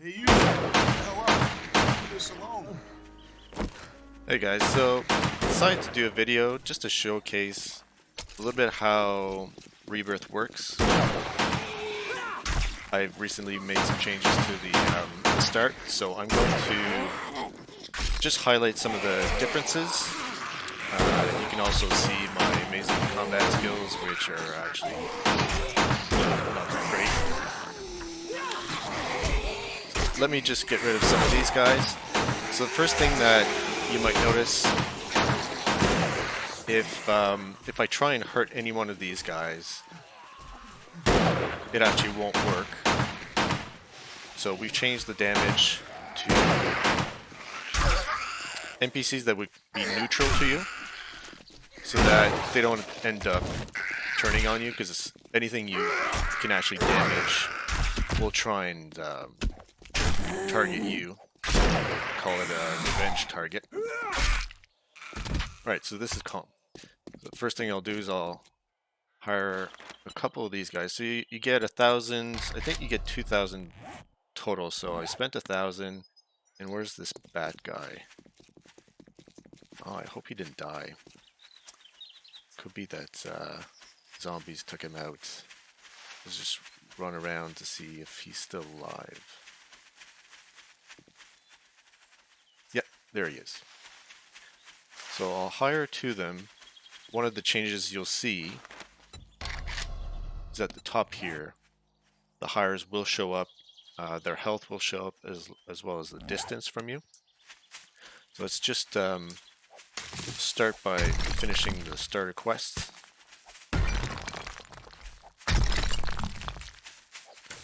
Hey, you! Hell up! Leave this alone. Hey guys, so decided to do a video just to showcase a little bit how Rebirth works. I've recently made some changes to the start, so I'm going to just highlight some of the differences. You can also see my amazing combat skills, which are actually not that great. So let me just get rid of some of these guys. So the first thing that you might notice, if I try and hurt any one of these guys, it actually won't work. So we've changed the damage to NPCs that would be neutral to you, so that they don't end up turning on you, because anything you can actually damage will try and target you. Call it a revenge target. Right, so this is calm. So the first thing I'll do is I'll hire a couple of these guys. So you get 1,000, I think you get 2,000 total. So I spent 1,000, and where's this bad guy? Oh, I hope he didn't die. Could be that zombies took him out. Let's just run around to see if he's still alive. Yep, there he is. So I'll hire two of them. One of the changes you'll see is at the top here. The hires will show up. Their health will show up as well as the distance from you. So let's just start by finishing the starter quests.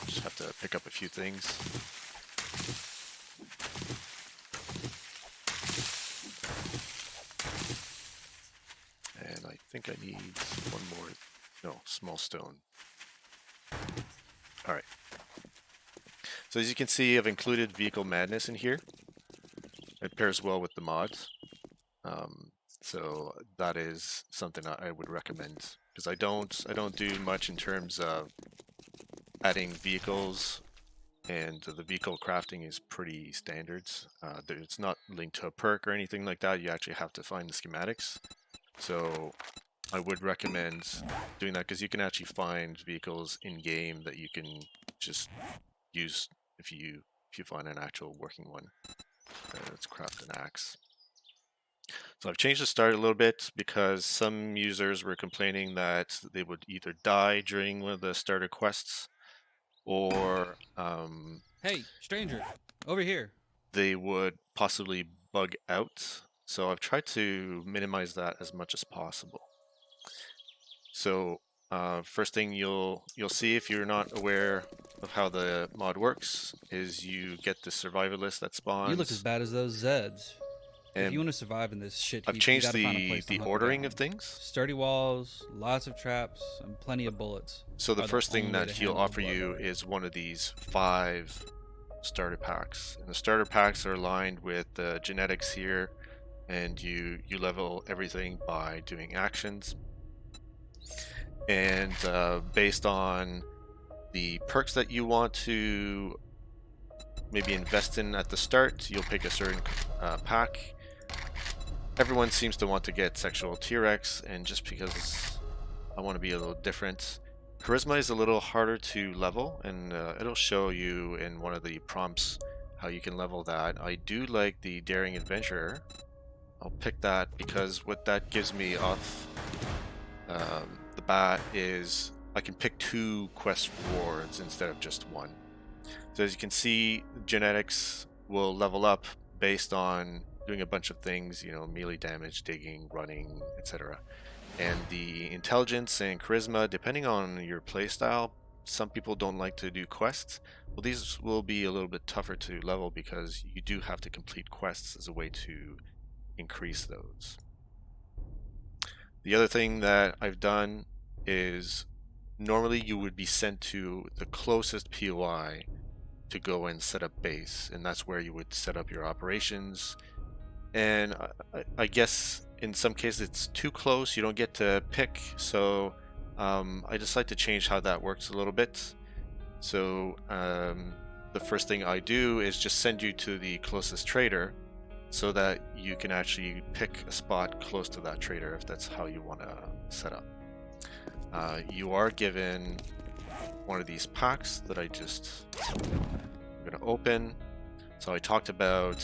Just have to pick up a few things. And I think I need one more, no, small stone. Alright. So as you can see, I've included Vehicle Madness in here. It pairs well with the mods. So that is something I would recommend, because I don't do much in terms of adding vehicles, and the vehicle crafting is pretty standard. It's not linked to a perk or anything like that. You actually have to find the schematics. So I would recommend doing that, because you can actually find vehicles in game that you can just use if you find an actual working one. Let's craft an axe. So I've changed the start a little bit because some users were complaining that they would either die during one of the starter quests, or Hey, stranger, over here. they would possibly bug out. So I've tried to minimize that as much as possible. So first thing you'll see, if you're not aware of how the mod works, is you get the survivalist that spawns. You look as bad as those Zeds. If And you want to survive in this shit heap, I've you changed gotta find a place to the hunker ordering down. of things. Sturdy walls, lots of traps, and plenty of bullets. So the first thing only way that to he'll handle offer blood. you is one of these 5 starter packs. And the starter packs are aligned with the genetics here, and you level everything by doing actions. And based on the perks that you want to maybe invest in at the start, you'll pick a certain pack. Everyone seems to want to get Sexual T-Rex, and just because I want to be a little different, Charisma is a little harder to level, and it'll show you in one of the prompts how you can level that. I do like the Daring Adventurer. I'll pick that because what that gives me off the bat is I can pick 2 quest rewards instead of just 1. So as you can see, genetics will level up based on doing a bunch of things, you know, melee damage, digging, running, etc. And the intelligence and charisma, depending on your playstyle, some people don't like to do quests. Well, these will be a little bit tougher to level because you do have to complete quests as a way to increase those. The other thing that I've done is normally you would be sent to the closest POI to go and set up base, and that's where you would set up your operations. And I guess in some cases it's too close, you don't get to pick, so I decided to change how that works a little bit. So the first thing I do is just send you to the closest trader so that you can actually pick a spot close to that trader if that's how you want to set up. You are given one of these packs that I'm going to open. So I talked about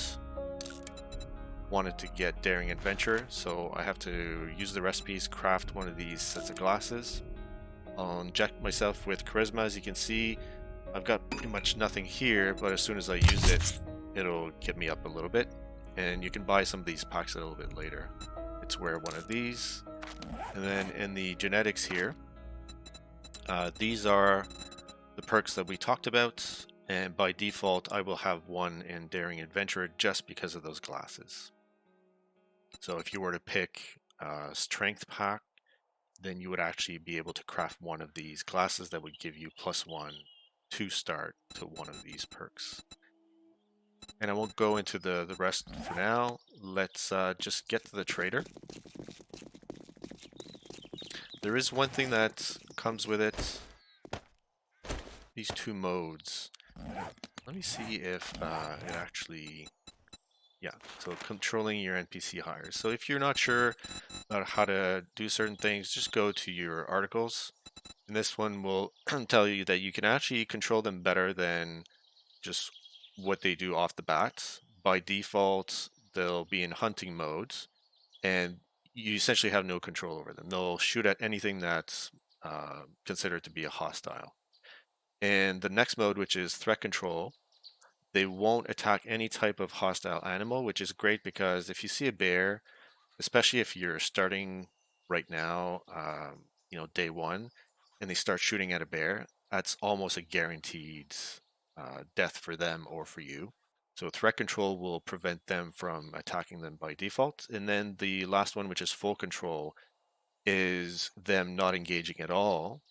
wanted to get Daring Adventure, so I have to use the recipes, craft one of these sets of glasses. I'll inject myself with Charisma. As you can see, I've got pretty much nothing here, but as soon as I use it, it'll get me up a little bit. And you can buy some of these packs a little bit later. It's wear one of these. And then in the genetics here, these are the perks that we talked about. And by default, I will have one in Daring Adventure just because of those glasses. So if you were to pick a Strength pack, then you would actually be able to craft one of these glasses that would give you +1 to start to one of these perks. And I won't go into the rest for now. Let's just get to the trader. There is one thing that comes with it. These 2 modes. Let me see if it actually... Yeah, so controlling your NPC hires. So if you're not sure about how to do certain things, just go to your articles. And this one will tell you that you can actually control them better than just what they do off the bat. By default, they'll be in hunting modes, and you essentially have no control over them. They'll shoot at anything that's considered to be a hostile. And the next mode, which is threat control, they won't attack any type of hostile animal, which is great because if you see a bear, especially if you're starting right now, day 1, and they start shooting at a bear, that's almost a guaranteed death for them or for you. So threat control will prevent them from attacking them by default. And then the last one, which is full control, is them not engaging at all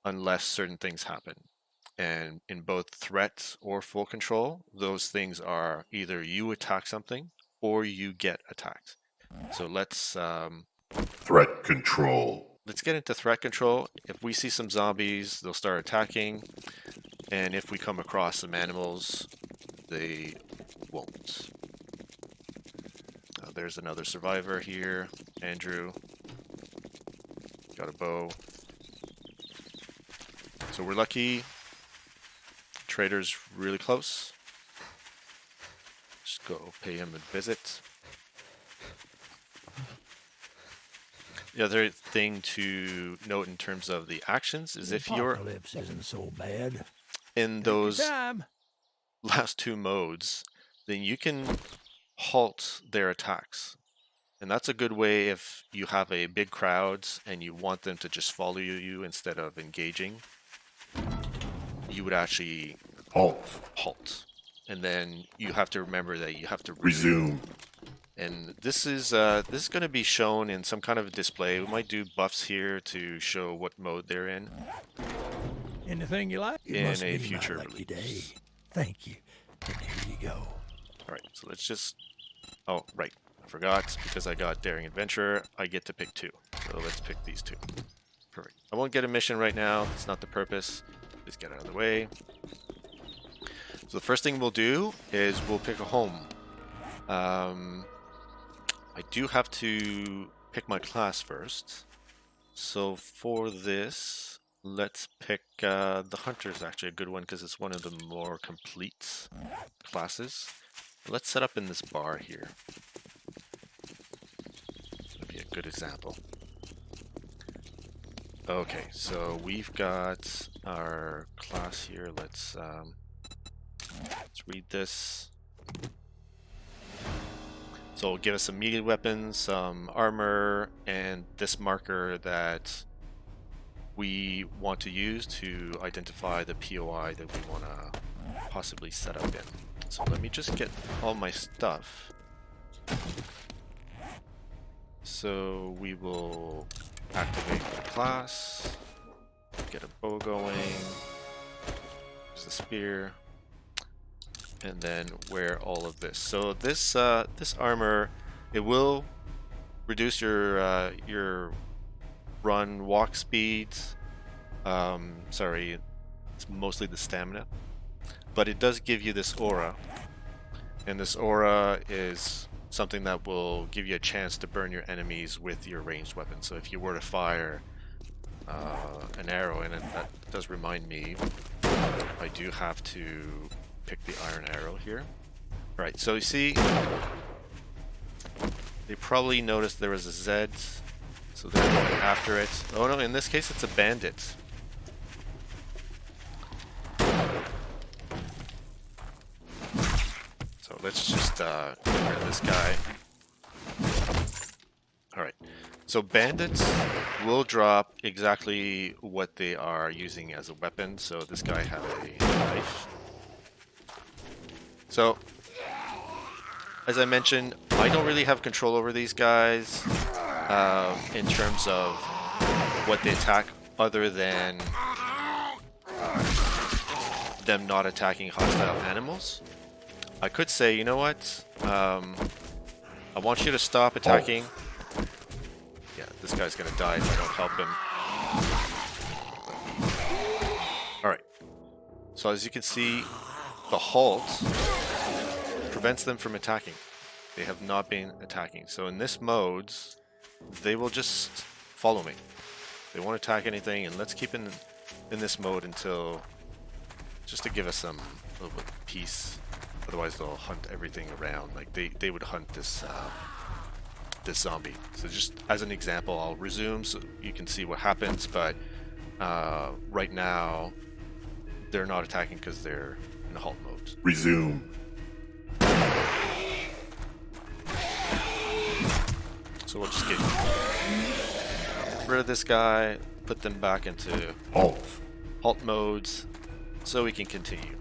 unless certain things happen. And in both threat or full control, those things are either you attack something or you get attacked. So let's Threat control. let's get into threat control. If we see some zombies, they'll start attacking, and if we come across some animals, they won't. There's another survivor here, Andrew. Got a bow. So we're lucky. Trader's really close. Just go pay him a visit. The other thing to note in terms of the actions is if you're Apocalypse isn't so bad. in those last 2 modes, then you can halt their attacks. And that's a good way if you have a big crowd and you want them to just follow you instead of engaging. You would actually halt. And then you have to remember that you have to Resume. And this is going to be shown in some kind of a display. We might do buffs here to show what mode they're in. Anything you like? It In must a be future my lucky release. day. Thank you. And here you go. Alright, so let's just... Oh, right. I forgot, because I got Daring Adventure, I get to pick 2. So let's pick these 2. Perfect. I won't get a mission right now. That's not the purpose. Just get out of the way. So the first thing we'll do is we'll pick a home. I do have to pick my class first. So for this, let's pick the Hunter is actually a good one because it's one of the more complete classes. Let's set up in this bar here. That'd be a good example. Okay, so we've got our class here. Let's read this. So it'll give us some melee weapons, some armor, and this marker that we want to use to identify the POI that we want to possibly set up in. So let me just get all my stuff. So we will activate the class, get a bow going, use the spear, and then wear all of this. So this this armor, it will reduce your walk speed. Sorry, it's mostly the stamina. but it does give you this aura, and this aura is something that will give you a chance to burn your enemies with your ranged weapon. So if you were to fire an arrow, and that does remind me, I do have to pick the iron arrow here. Right, so you see, they probably noticed there was a Z, so they're going after it. Oh no, in this case it's a bandit. So let's just get rid of this guy. Alright, so bandits will drop exactly what they are using as a weapon. So this guy had a knife. So, as I mentioned, I don't really have control over these guys in terms of what they attack, other than them not attacking hostile animals. I could say, you know what? I want you to stop attacking. Yeah, this guy's gonna die if I don't help him. Alright. So as you can see, the halt prevents them from attacking. They have not been attacking. So in this mode, they will just follow me. They won't attack anything, and let's keep in this mode until, just to give us some little bit of peace. Otherwise they'll hunt everything around. Like they would hunt this this zombie. So just as an example, I'll resume so you can see what happens, but right now they're not attacking because they're in halt mode. Resume. So we'll just get rid of this guy, put them back into halt modes so we can continue.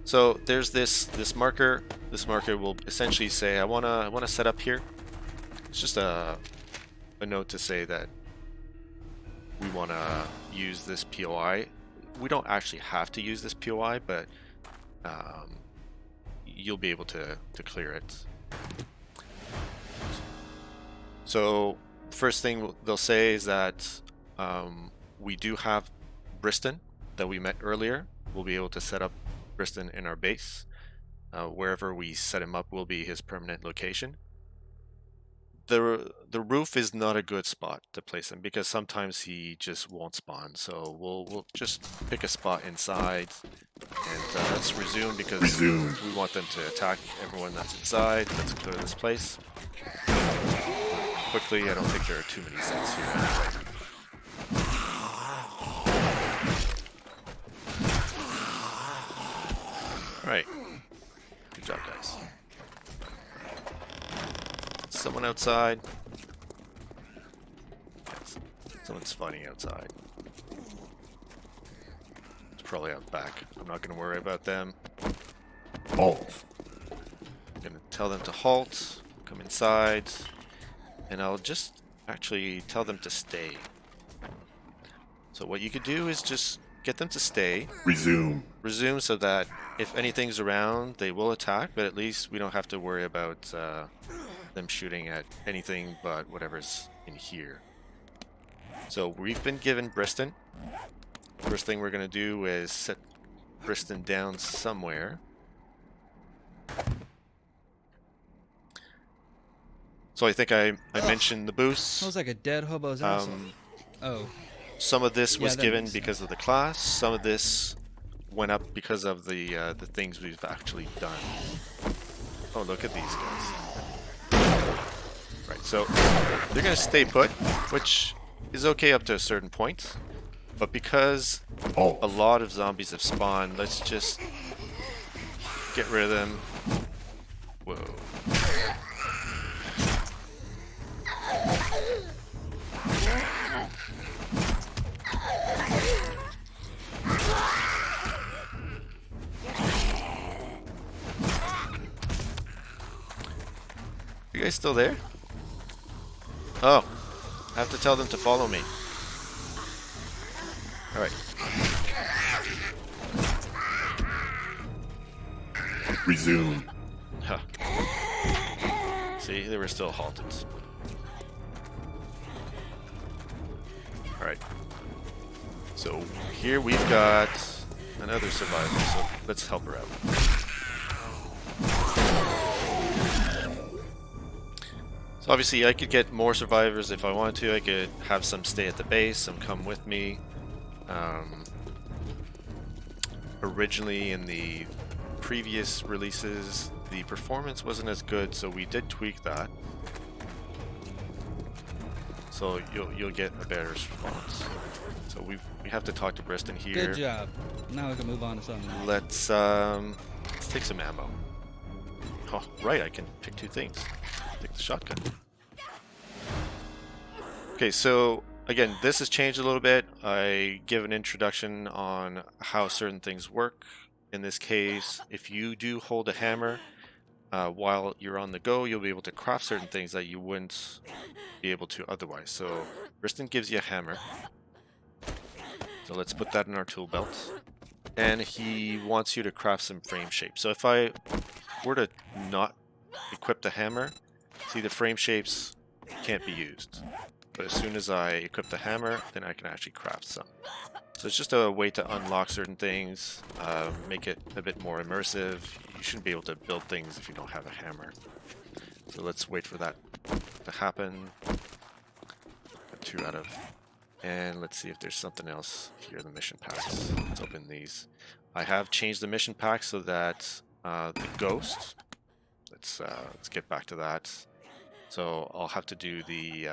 So there's this marker. This marker will essentially say I wanna set up here. It's just a note to say that we wanna use this POI. We don't actually have to use this POI, but you'll be able to clear it. So first thing they'll say is that we do have Briston that we met earlier. We'll be able to set up Briston in our base. Wherever we set him up will be his permanent location. The roof is not a good spot to place him because sometimes he just won't spawn. So we'll just pick a spot inside, and let's resume because we want them to attack everyone that's inside. Let's clear this place quickly. I don't think there are too many Zeds here anyway. Alright. Good job, guys. Someone outside. Yes. Someone's fighting outside. It's probably out back. I'm not going to worry about them. Halt. I'm going to tell them to halt, come inside, and I'll just actually tell them to stay. So what you could do is just get them to stay. Resume. Resume so that if anything's around, they will attack, but at least we don't have to worry about them shooting at anything but whatever's in here. So we've been given Briston. First thing we're going to do is set Briston down somewhere. So I think I mentioned the boosts. Smells like a dead hobo's asshole. Oh. Some of this was that given makes because of the class. Some of this went up because of the things we've actually done. Oh, look at these guys. Right, so they're going to stay put, which is okay up to a certain point. But because a lot of zombies have spawned, let's just get rid of them. Whoa. You guys still there? Oh, I have to tell them to follow me. Alright. Resume. Huh. See, they were still halted. Alright. So here we've got another survivor, so let's help her out. So obviously I could get more survivors if I wanted to. I could have some stay at the base, some come with me. Originally in the previous releases, the performance wasn't as good, so we did tweak that. So you'll get a better response. So we have to talk to Briston here. Good job. Now we can move on to something else. Let's take some ammo. Oh, right, I can pick two things. Take the shotgun. Okay, so again, this has changed a little bit. I give an introduction on how certain things work. In this case, if you do hold a hammer while you're on the go, you'll be able to craft certain things that you wouldn't be able to otherwise. So Briston gives you a hammer. So let's put that in our tool belt. And he wants you to craft some frame shapes. So if I were to not equip the hammer, see, the frame shapes can't be used. But as soon as I equip the hammer, then I can actually craft some. So it's just a way to unlock certain things, make it a bit more immersive. You shouldn't be able to build things if you don't have a hammer. So let's wait for that to happen. Got 2 out of... And let's see if there's something else here in the mission packs. Let's open these. I have changed the mission pack so that the ghost... Let's get back to that. So I'll have to do the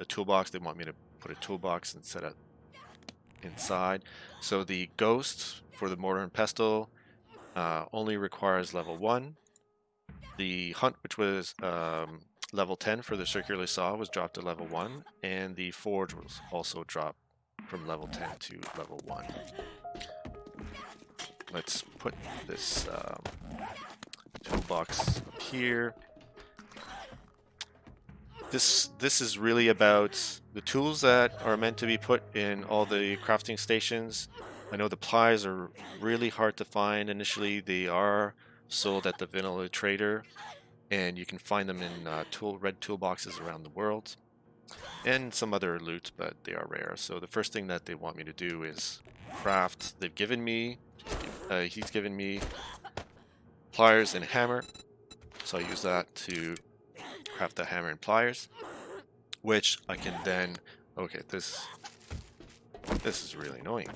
toolbox. They want me to put a toolbox instead of inside. So the ghost for the mortar and pestle only requires level 1. The hunt, which was level 10 for the circular saw, was dropped to level 1, and the forge was also dropped from level 10 to level 1. Let's put this toolbox up here. This is really about the tools that are meant to be put in all the crafting stations. I know the pliers are really hard to find. Initially, they are sold at the vanilla trader, and you can find them in red toolboxes around the world, and some other loot, but they are rare. So the first thing that they want me to do is craft. They've given me, he's given me pliers and hammer, so I use that to craft the hammer and pliers, which I can then... Okay, this is really annoying.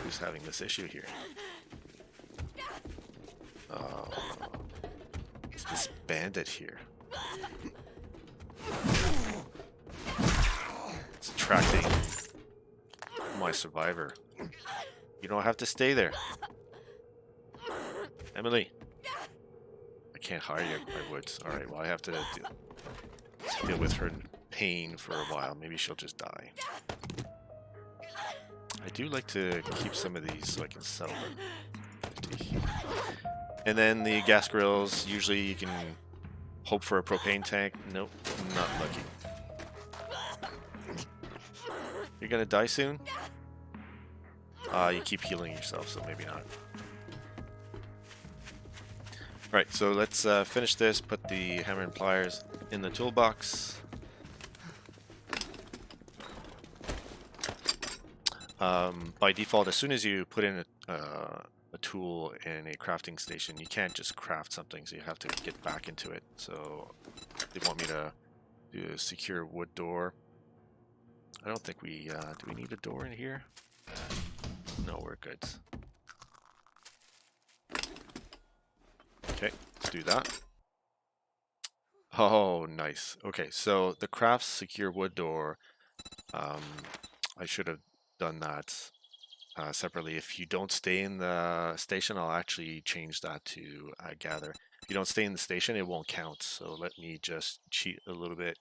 Who's having this issue here? It's this bandit here. It's attracting my survivor. You don't have to stay there. Emily. I can't hire you. I would. Alright, well I have to deal with her pain for a while. Maybe she'll just die. I do like to keep some of these so I can sell them. 50. And then the gas grills, usually you can hope for a propane tank. Nope, not lucky. You're gonna die soon? You keep healing yourself, so maybe not. Alright, so let's finish this, put the hammer and pliers in the toolbox. By default, as soon as you put in a tool in a crafting station, you can't just craft something, so you have to get back into it. So they want me to do a secure wood door. I don't think we... do we need a door in here? No, we're good. Okay, let's do that. Oh, nice. Okay, so the crafts secure wood door, I should have done that separately. If you don't stay in the station, I'll actually change that to gather. If you don't stay in the station, it won't count. So let me just cheat a little bit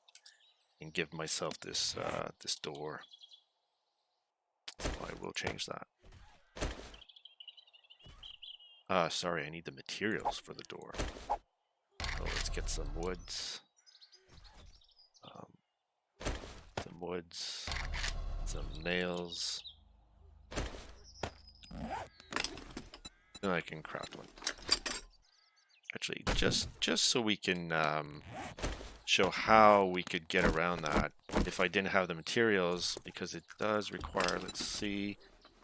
and give myself this this door. So I will change that. Sorry, I need the materials for the door. So let's get some woods. Some woods. Some nails. Then I can craft one. Actually, just so we can show how we could get around that if I didn't have the materials, because it does require, let's see,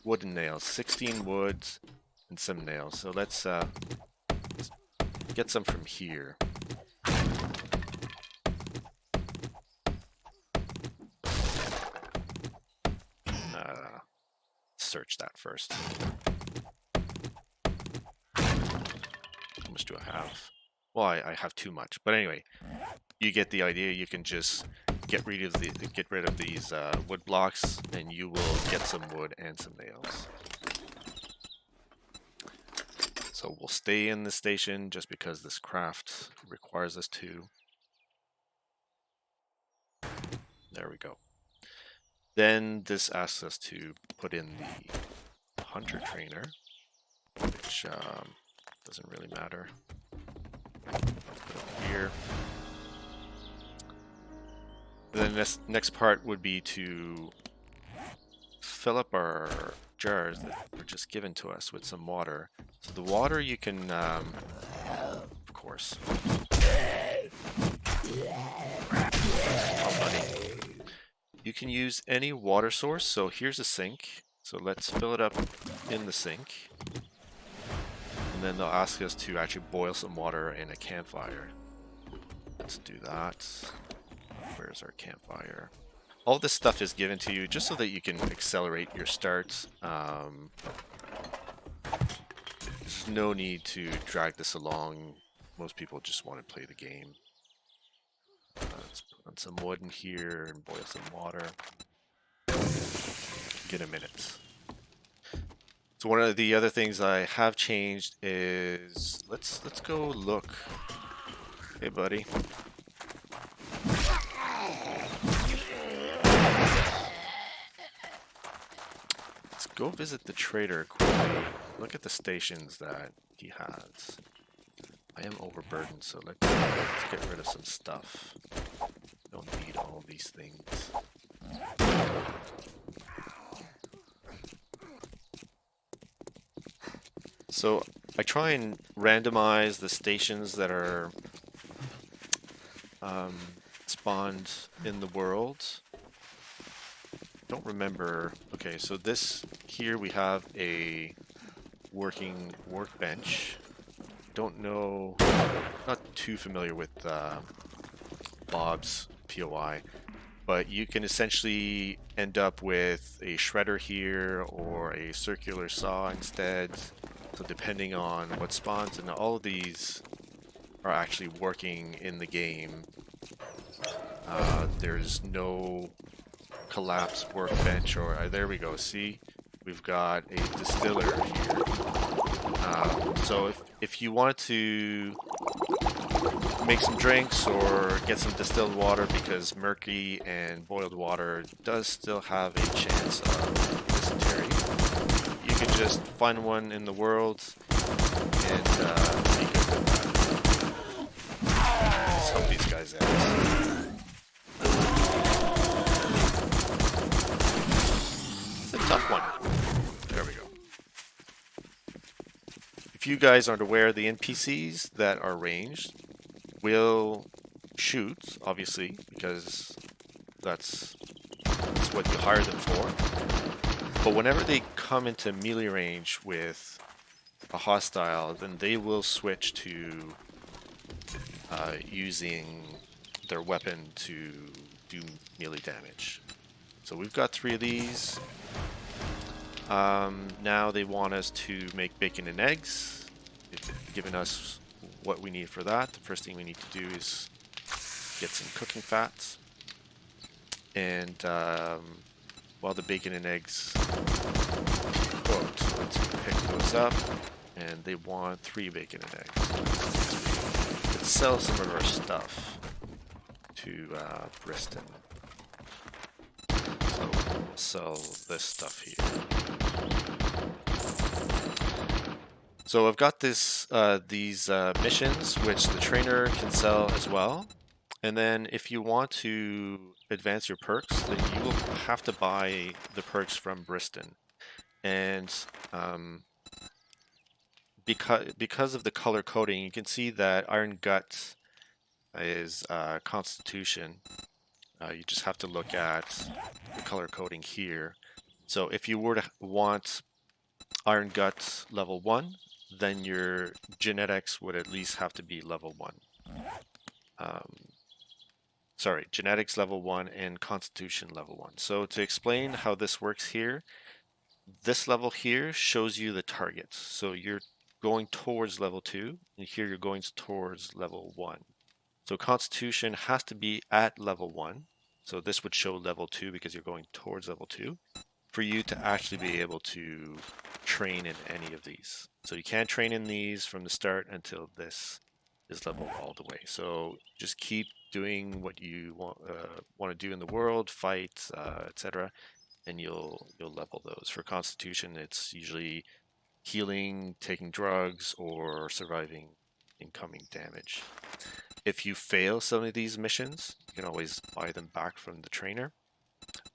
wooden nails, 16 woods and some nails. So let's get some from here. Search that first. How much do I have? Well, I have too much, but anyway, you get the idea. You can just get rid of these wood blocks, and you will get some wood and some nails. So we'll stay in the station just because this craft requires us to. There we go. Then this asks us to put in the hunter trainer, which doesn't really matter. Put it here. Then this next part would be to fill up our jars that were just given to us with some water. So the water you can, of course. Oh, buddy. You can use any water source. So here's a sink. So let's fill it up in the sink. And then they'll ask us to actually boil some water in a campfire. Let's do that. Where's our campfire? All this stuff is given to you just so that you can accelerate your start. There's no need to drag this along. Most people just want to play the game. Let's put on some wood in here and boil some water. Get a minute. So one of the other things I have changed is let's go look. Hey, buddy. Let's go visit the trader quickly. Look at the stations that he has. I am overburdened, so let's get rid of some stuff. Don't need all these things. So I try and randomize the stations that are spawned in the world. Don't remember. Okay, so this here we have a working workbench. Don't know, not too familiar with Bob's POI, but you can essentially end up with a shredder here or a circular saw instead. So depending on what spawns, and all of these are actually working in the game. There's no collapse workbench, or there we go. See, we've got a distiller here. So if you wanted to make some drinks or get some distilled water, because murky and boiled water does still have a chance of dysentery, you can just find one in the world and be good with that. Let's help these guys out. It's a tough one. There we go. If you guys aren't aware, the NPCs that are ranged will shoot, obviously, because that's what you hire them for. But whenever they come into melee range with a hostile, then they will switch to using their weapon to do melee damage. So we've got 3 of these. Now they want us to make bacon and eggs. They've given us what we need for that. The first thing we need to do is get some cooking fats. And while the bacon and eggs cooked, let's pick those up. And they want 3 bacon and eggs. Let's sell some of our stuff to Briston. So we'll sell this stuff here. So I've got these missions, which the trainer can sell as well. And then if you want to advance your perks, then you will have to buy the perks from Briston. And because of the color coding, you can see that Iron Gut is Constitution. You just have to look at the color coding here. So if you were to want Iron Guts level 1, then your genetics would at least have to be level 1. Sorry, genetics level 1 and constitution level 1. So to explain how this works here, this level here shows you the targets. So you're going towards level 2, and here you're going towards level 1. So constitution has to be at level 1. So this would show level 2 because you're going towards level 2 for you to actually be able to train in any of these. So you can't train in these from the start until this is leveled all the way. So just keep doing what you want to do in the world, fight, etc., and you'll level those. For Constitution, it's usually healing, taking drugs, or surviving incoming damage. If you fail some of these missions, you can always buy them back from the trainer.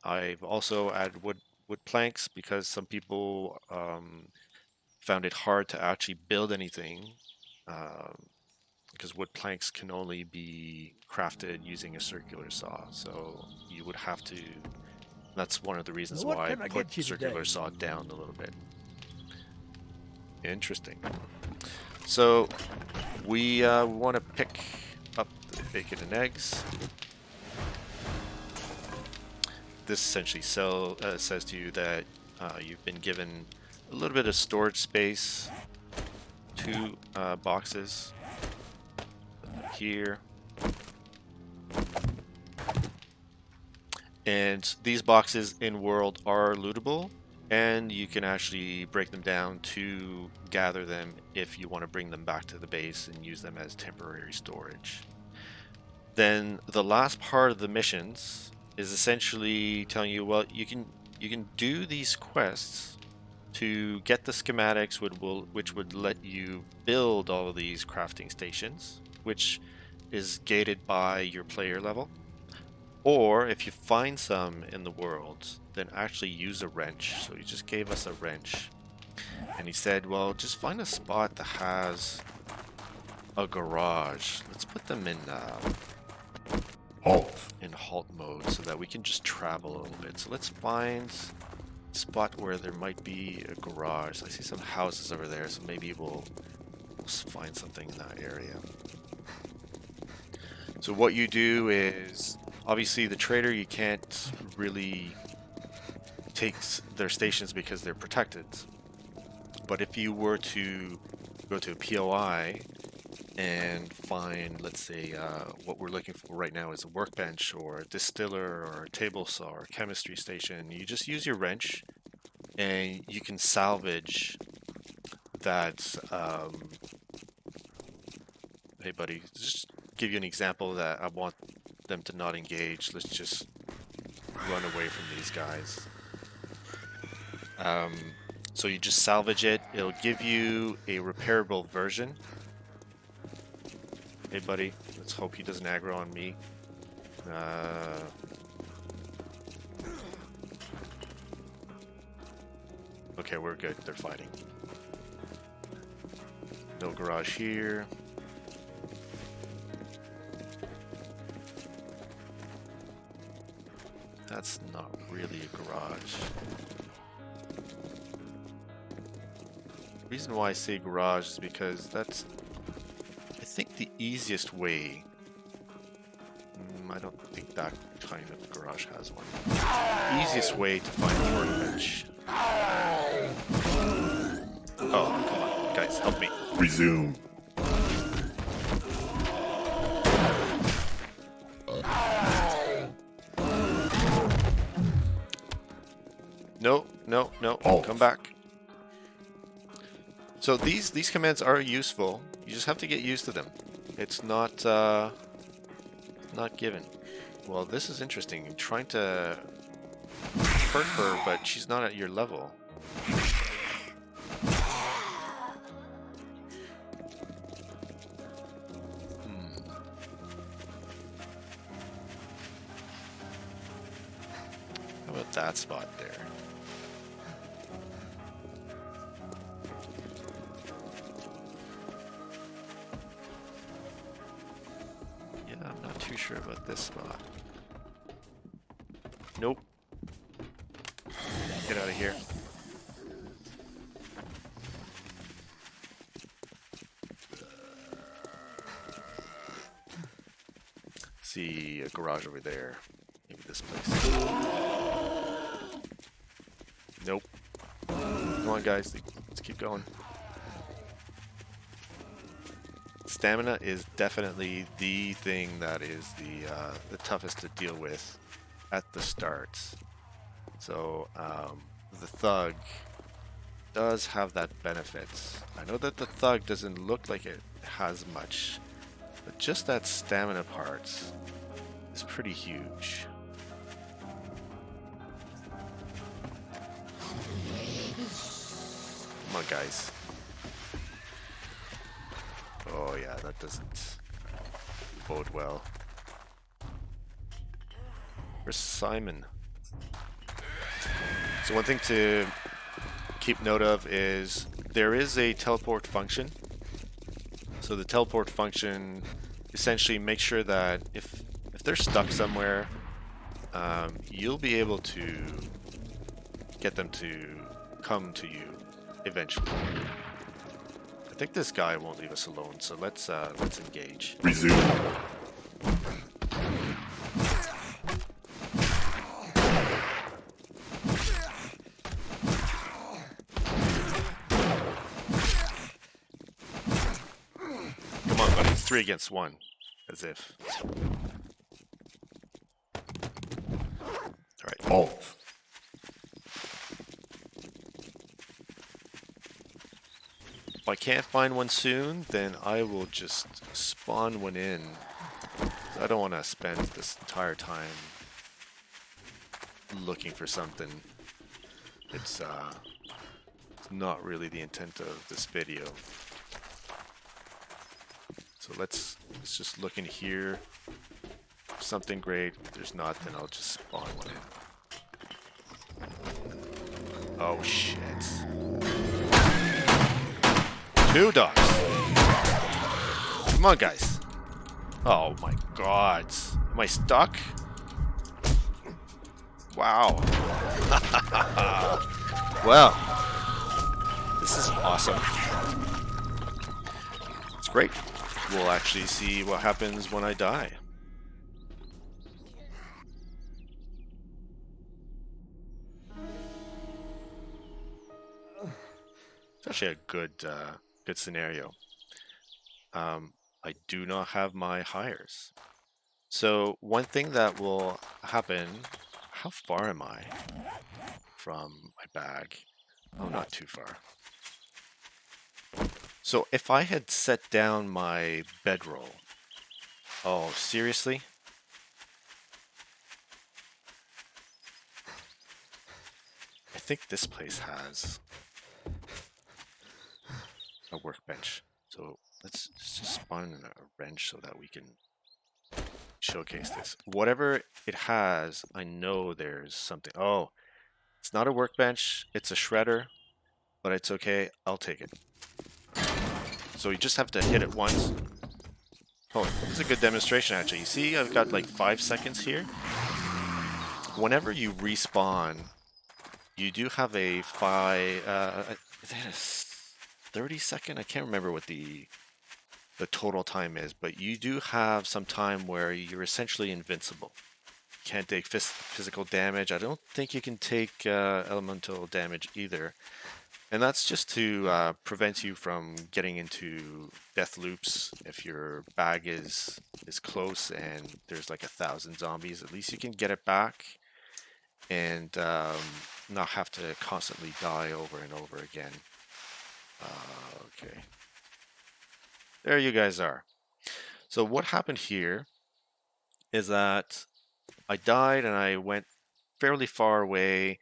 I've also added wood planks because some people found it hard to actually build anything because wood planks can only be crafted using a circular saw. So you would have to. That's one of the reasons What why I can I put get you circular today? saw down a little bit. Interesting. So we want to pick up the bacon and eggs. This essentially says to you that you've been given a little bit of storage space, 2 boxes here. And these boxes in world are lootable, and you can actually break them down to gather them if you want to bring them back to the base and use them as temporary storage. Then the last part of the missions is essentially telling you, well, you can do these quests to get the schematics, which would let you build all of these crafting stations, which is gated by your player level. Or if you find some in the world, then actually use a wrench. So he just gave us a wrench. And he said, well, just find a spot that has a garage. Let's put them in Halt. halt mode so that we can just travel a little bit. So let's find a spot where there might be a garage. I see some houses over there, so maybe we'll find something in that area. So what you do is, obviously the trader, you can't really take their stations because they're protected. But if you were to go to a POI and find, let's say, what we're looking for right now is a workbench or a distiller or a table saw or a chemistry station, you just use your wrench and you can salvage that. Hey buddy, just give you an example that I want them to not engage. Let's just run away from these guys. So you just salvage it. It'll give you a repairable version. Hey buddy, let's hope he doesn't aggro on me. Okay, we're good. They're fighting. No garage here. That's not really a garage. The reason why I say garage is because that's, I think, the easiest way. I don't think that kind of garage has one. Easiest way to find a workbench. Oh, come on, guys, help me. Resume. No, Halt. Come back. So these commands are useful. You just have to get used to them. It's not given. Well, this is interesting. I'm trying to perk her, but she's not at your level. How about that spot there? Yeah, too sure about this spot. Nope. Get out of here. See a garage over there. Maybe this place. Nope. Come on, guys. Let's keep going. Stamina is definitely the thing that is the toughest to deal with at the start. So the thug does have that benefit. I know that the thug doesn't look like it has much, but just that stamina part is pretty huge. Come on, guys. Oh yeah, that doesn't bode well. Where's Simon? So one thing to keep note of is there is a teleport function. So the teleport function essentially makes sure that if they're stuck somewhere, you'll be able to get them to come to you eventually. I think this guy won't leave us alone, so let's engage. Resume. Come on, buddy. It's 3 against 1. As if. Alright. Halt. If I can't find one soon, then I will just spawn one in. I don't want to spend this entire time looking for something. It's not really the intent of this video. So let's just look in here. Something great. If there's not, then I'll just spawn one in. Oh shit. 2 dogs. Come on, guys. Oh my god. Am I stuck? Wow. Well, this is awesome. It's great. We'll actually see what happens when I die. It's actually a good scenario. I do not have my hires. So one thing that will happen, how far am I from my bag? Oh, not too far. So if I had set down my bedroll, oh, seriously? I think this place has a workbench. So let's just spawn in a wrench so that we can showcase this. Whatever it has, I know there's something. Oh, it's not a workbench, it's a shredder, but it's okay, I'll take it. So you just have to hit it once. Oh, this is a good demonstration actually. You see, I've got like 5 seconds here. Whenever you respawn, you do have a 30-second? I can't remember what the total time is, but you do have some time where you're essentially invincible. You can't take physical damage. I don't think you can take elemental damage either. And that's just to prevent you from getting into death loops. If your bag is close and there's like 1,000 zombies, at least you can get it back and not have to constantly die over and over again. Okay. There you guys are. So what happened here is that I died and I went fairly far away,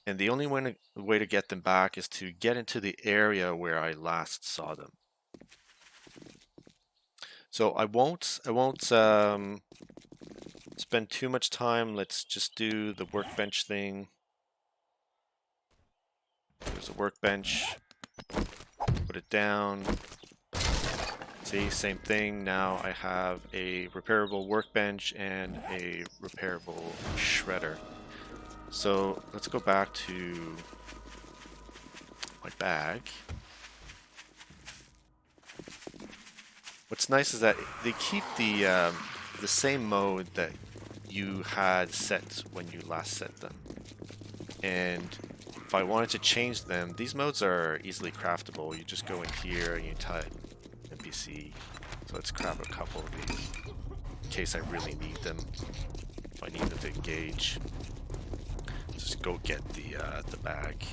and the only way to get them back is to get into the area where I last saw them. So I won't spend too much time. Let's just do the workbench thing. There's a workbench. Put it down. See, same thing. Now I have a repairable workbench and a repairable shredder. So let's go back to my bag. What's nice is that they keep the same mode that you had set when you last set them. And if I wanted to change them, these modes are easily craftable. You just go in here and you type NPC. So let's grab a couple of these in case I really need them. If I need them to engage, just go get the bag.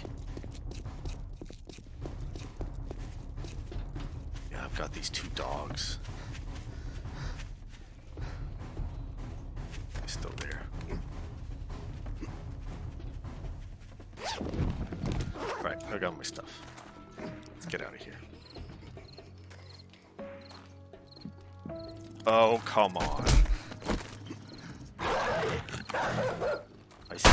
Yeah, I've got these 2 dogs. They're still there. Right, I got my stuff. Let's get out of here. Oh, come on. I see.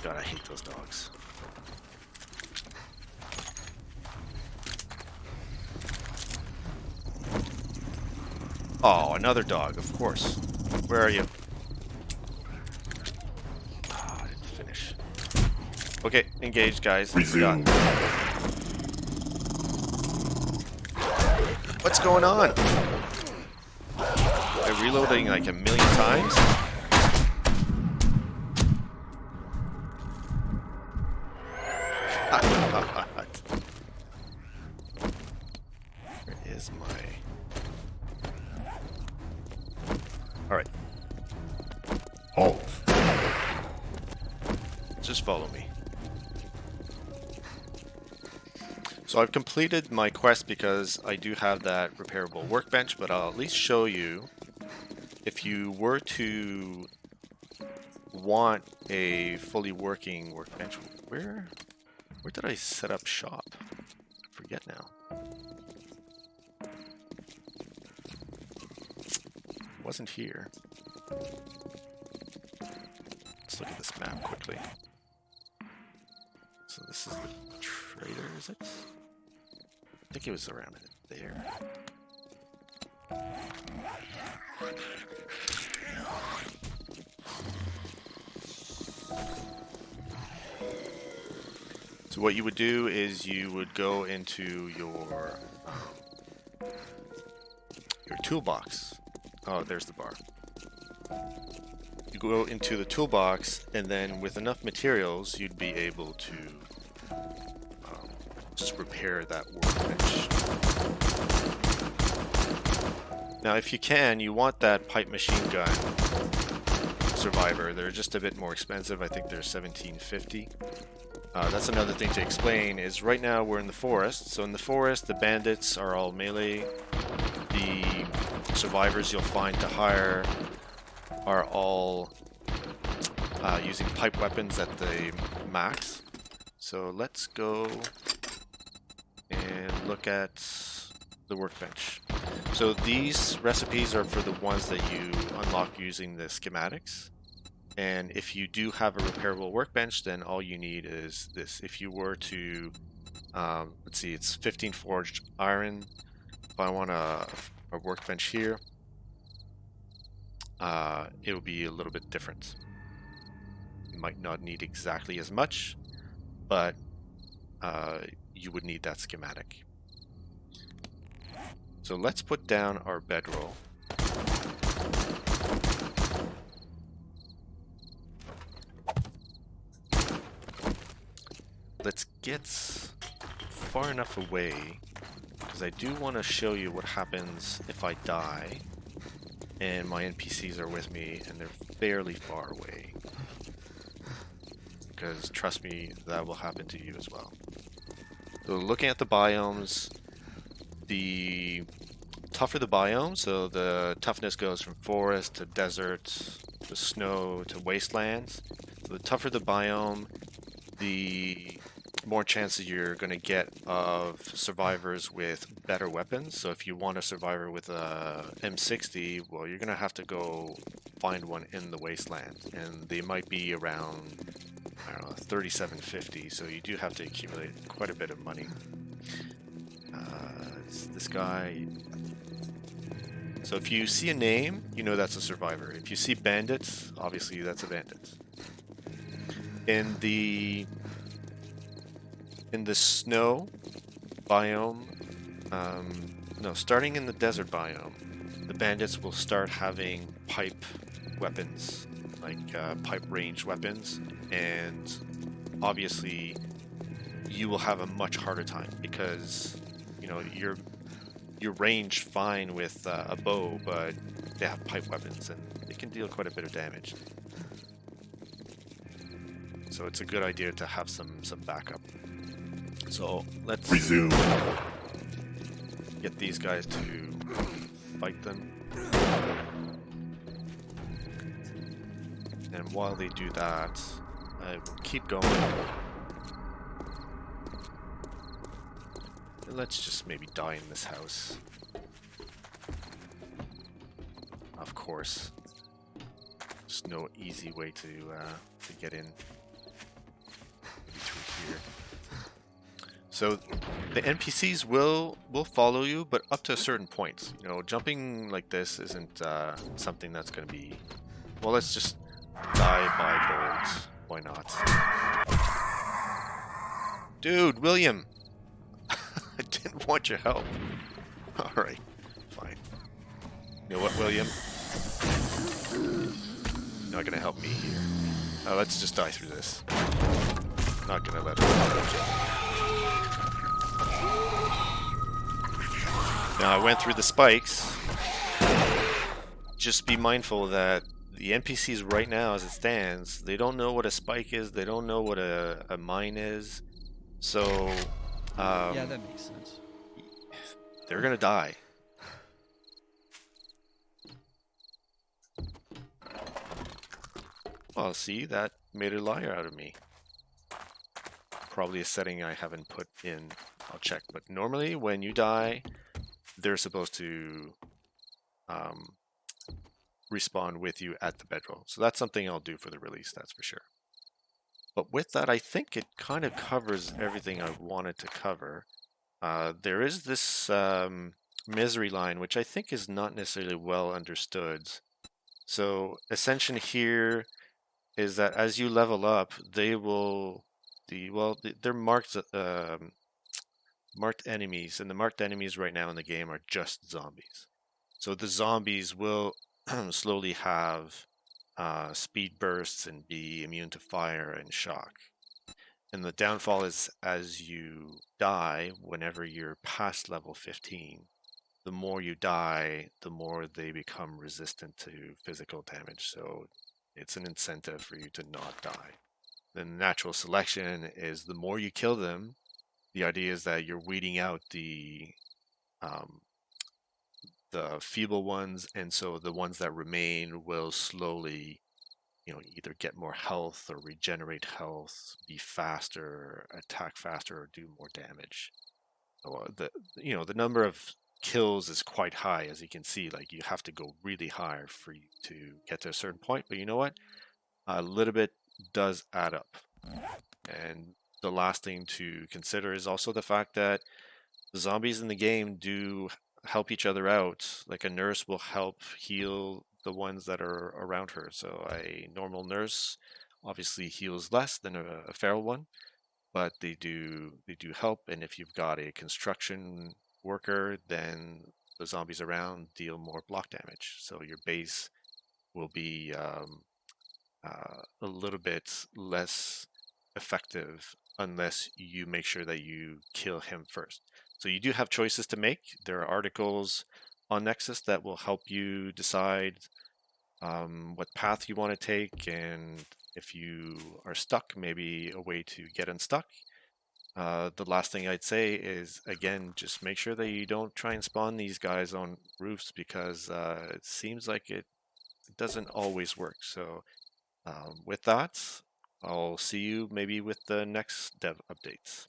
God, I hate those dogs. Oh, another dog, of course. Where are you? Ah, I didn't finish. Okay, engaged, guys. Resume. What's going on? Am I reloading like a million times? Where is my... Alright, Halt. just follow me. So I've completed my quest because I do have that repairable workbench, but I'll at least show you if you were to want a fully working workbench. Where did I set up shop? I forget now. It wasn't here. Let's look at this map quickly. So this is the trader, is it? I think it was around there. So what you would do is you would go into your toolbox. Oh, there's the bar. You go into the toolbox, and then with enough materials, you'd be able to just repair that workbench. Now, if you can, you want that pipe machine gun survivor. They're just a bit more expensive. I think they're $17.50. That's another thing to explain, is right now we're in the forest. So in the forest, the bandits are all melee. The survivors you'll find to hire are all using pipe weapons at the max. So let's go and look at the workbench. So these recipes are for the ones that you unlock using the schematics. And if you do have a repairable workbench, then all you need is this. If you were to, let's see, it's 15 forged iron. If I want a workbench here, it will be a little bit different. You might not need exactly as much, but you would need that schematic. So let's put down our bedroll. Let's get far enough away, because I do want to show you what happens if I die and my NPCs are with me and they're fairly far away. Because trust me, that will happen to you as well. So looking at the biomes, the tougher the biome, so the toughness goes from forest to desert to snow to wastelands. So the tougher the biome, the more chances you're going to get of survivors with better weapons. So if you want a survivor with a M60, well, you're going to have to go find one in the wasteland, and they might be around, I don't know, 3750. So you do have to accumulate quite a bit of money. This guy. So if you see a name, you know that's a survivor. If you see bandits, obviously that's a bandit. In the snow biome, no, starting in the desert biome, the bandits will start having pipe weapons, like pipe range weapons, and obviously you will have a much harder time because you're ranged fine with a bow, but they have pipe weapons and they can deal quite a bit of damage. So it's a good idea to have some backup. So let's Resume. get these guys to fight them. And while they do that, I will keep going. And let's just maybe die in this house. Of course. There's no easy way to get in. Maybe through here. So the NPCs will follow you, but up to a certain point. Jumping like this isn't something that's going to be... Well, let's just die by bolts. Why not? Dude, William! I didn't want your help. Alright, fine. You know what, William? You're not going to help me here. Let's just die through this. Not going to let her... Now I went through the spikes. Just be mindful that the NPCs right now, as it stands, they don't know what a spike is. They don't know what a mine is. So, Yeah, that makes sense. they're gonna die. Well, see, that made a liar out of me. Probably a setting I haven't put in. I'll check. But normally, when you die, they're supposed to respawn with you at the bedroll. So that's something I'll do for the release, that's for sure. But with that, I think it kind of covers everything I wanted to cover. There is this misery line, which I think is not necessarily well understood. So Ascension here is that as you level up, they will... they're marked marked enemies, and the marked enemies right now in the game are just zombies. So the zombies will slowly have speed bursts and be immune to fire and shock. And the downfall is as you die, whenever you're past level 15, the more you die, the more they become resistant to physical damage. So it's an incentive for you to not die. The natural selection is the more you kill them, the idea is that you're weeding out the feeble ones, and so the ones that remain will slowly, either get more health or regenerate health, be faster, attack faster, or do more damage. So, the number of kills is quite high, as you can see. Like, you have to go really high for you to get to a certain point, but you know what? A little bit does add up. And the last thing to consider is also the fact that the zombies in the game do help each other out. Like, a nurse will help heal the ones that are around her. So a normal nurse obviously heals less than a feral one, but they do help. And if you've got a construction worker, then the zombies around deal more block damage. So your base will be a little bit less effective unless you make sure that you kill him first. So you do have choices to make. There are articles on Nexus that will help you decide what path you want to take, and if you are stuck, maybe a way to get unstuck. The last thing I'd say is, again, just make sure that you don't try and spawn these guys on roofs, because it seems like it doesn't always work. So with that, I'll see you maybe with the next dev updates.